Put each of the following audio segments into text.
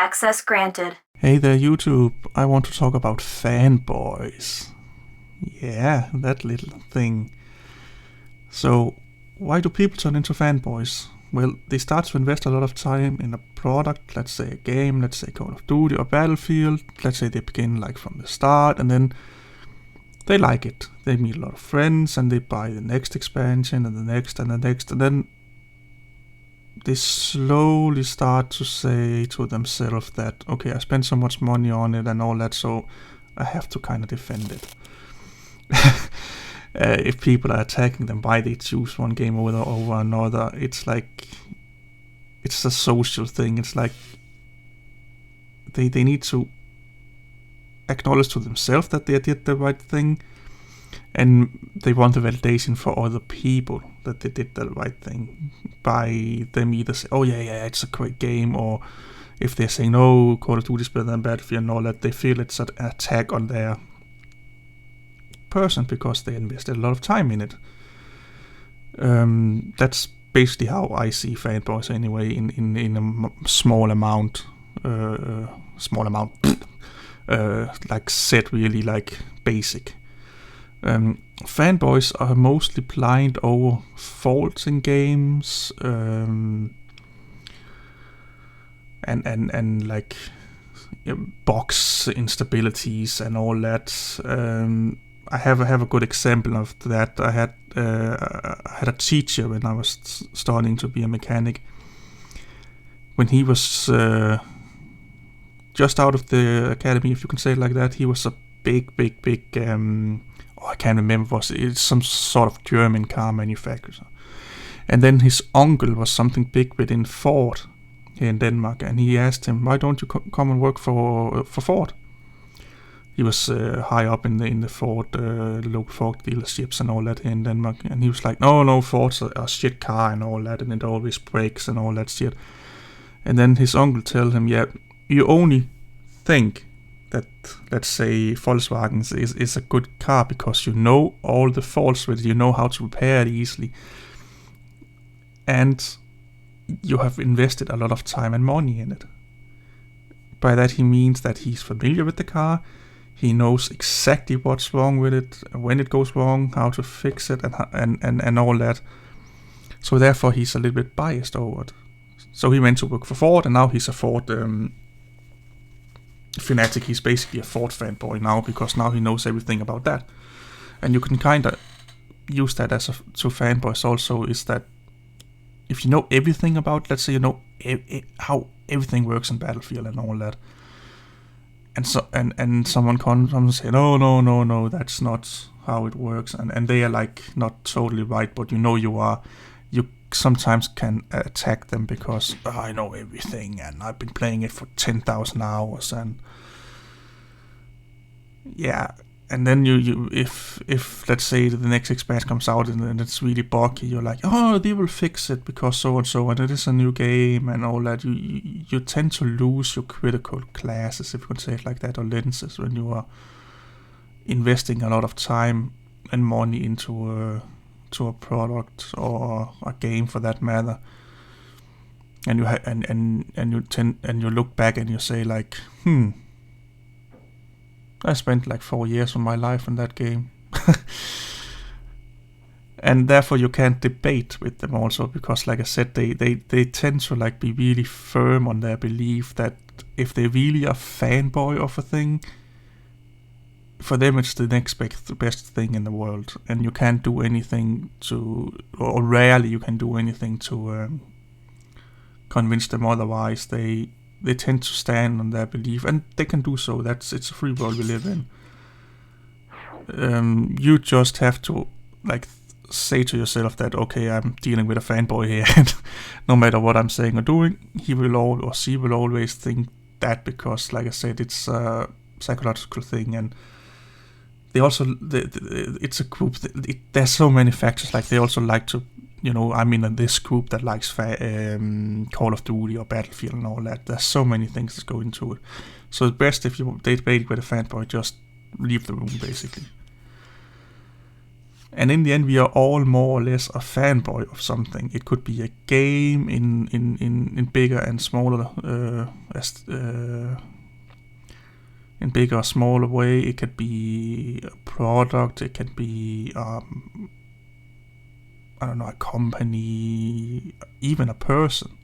Access granted. Hey there, YouTube. I want to talk about Fanboys. Yeah, that little thing. So, why do people turn into fanboys? Well, they start to invest a lot of time in a product, let's say a game, let's say Call of Duty or Battlefield. Let's say they begin like from the start and then they like it. They meet a lot of friends and they buy the next expansion and the next and the next, and then they slowly start to say to themselves that, okay, I spent so much money on it and all that, so I have to kind of defend it. If people are attacking them, why they choose one game over another, it's like, it's a social thing. It's like they need to acknowledge to themselves that they did the right thing, and they want the validation for other people that they did the right thing by them either say, oh yeah, it's a great game, or if they're saying, no, Call of Duty is better than Battlefield and all that, they feel it's an attack on their person because they invested a lot of time in it. That's basically how I see fanboys anyway, in a small amount, like set really like basic. Fanboys are mostly blind over faults in games, and like box instabilities and all that. I have a good example of that. I had a teacher when I was starting to be a mechanic. When he was just out of the academy, if you can say it like that, he was a big I can't remember, it's some sort of German car manufacturer. And then his uncle was something big within Ford here in Denmark, and he asked him, why don't you come and work for Ford? He was high up in the Ford, local Ford dealerships and all that here in Denmark, and he was like, no, Ford's a shit car and all that, and it always breaks and all that shit. And then his uncle told him, yeah, you only think that, let's say, Volkswagen is a good car because you know all the faults with it, you know how to repair it easily, and you have invested a lot of time and money in it. By that he means that he's familiar with the car, he knows exactly what's wrong with it, when it goes wrong, how to fix it, and all that. So therefore he's a little bit biased over it. So he went to work for Ford, and now he's a Ford fanatic. He's basically a Ford fanboy now, because now he knows everything about that. And you can kind of use that as to fanboys also, is that if you know everything about, let's say you know how everything works in Battlefield and all that, and so and someone comes and say, no, that's not how it works, and they are like not totally right, but you know you sometimes can attack them because I know everything and I've been playing it for 10,000 hours, and yeah, and then you if let's say the next expansion comes out and it's really buggy, you're like, oh, they will fix it because so and it is a new game and all that. You tend to lose your critical classes, if you can say it like that, or lenses, when you are investing a lot of time and money into a product or a game for that matter, and you look back and you say like, I spent like 4 years of my life in that game. And therefore you can't debate with them also, because like I said, they tend to like be really firm on their belief that if they really are fanboy of a thing, for them it's the next best thing in the world, and you can't do anything to, or rarely you can do anything to convince them otherwise. They tend to stand on their belief, and they can do so. It's a free world we live in. You just have to like say to yourself that, okay, I'm dealing with a fanboy here, and no matter what I'm saying or doing, he will or she will always think that, because like I said, it's a psychological thing, and they also it's a group. There's so many factors. Like they also like to, I'm in this group that likes Call of Duty or Battlefield and all that. There's so many things that go into it. So it's best if you debate with a fanboy, just leave the room basically. And in the end, we are all more or less a fanboy of something. It could be a game in bigger and smaller, in bigger or smaller way. It could be a product. It could be, I don't know, a company, even a person.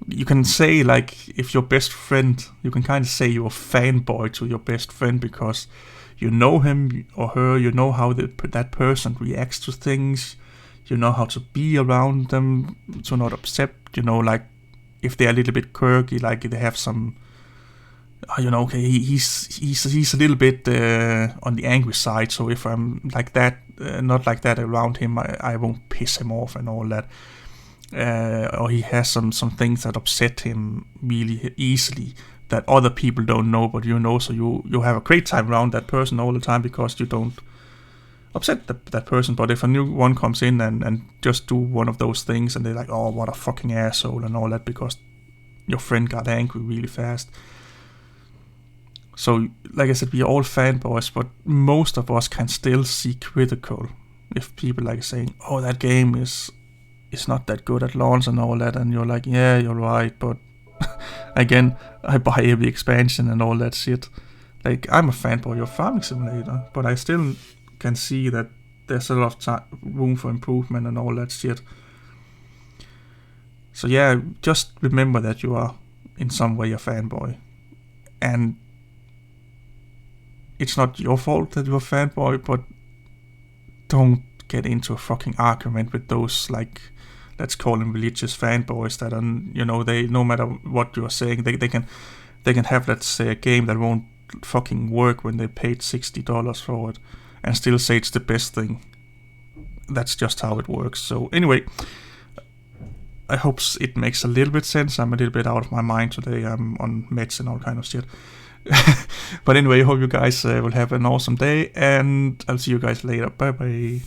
You can say, like, if your best friend, you can kind of say you're a fanboy to your best friend because you know him or her, you know how that person reacts to things, you know how to be around them, to not upset, you know, like, if they're a little bit quirky, like they have some, you know, okay, he's a little bit on the angry side, so if I'm like that, not like that around him, I won't piss him off and all that. Or he has some things that upset him really easily that other people don't know, but you know, so you have a great time around that person all the time because you don't upset that person. But if a new one comes in and just do one of those things and they're like, oh, what a fucking asshole and all that because your friend got angry really fast. So, like I said, we are all fanboys, but most of us can still see critical if people like saying, oh, that game is not that good at launch and all that, and you're like, yeah, you're right, but again, I buy every expansion and all that shit. Like, I'm a fanboy of Farming Simulator, but I still can see that there's a lot of room for improvement and all that shit. So yeah, just remember that you are in some way a fanboy, and it's not your fault that you're a fanboy, but don't get into a fucking argument with those, like, let's call them religious fanboys that are, you know, they, no matter what you're saying, they can have, let's say, a game that won't fucking work when they paid $60 for it and still say it's the best thing. That's just how it works. So anyway, I hope it makes a little bit sense. I'm a little bit out of my mind today. I'm on meds and all kind of shit. But anyway, I hope you guys will have an awesome day, and I'll see you guys later. Bye bye.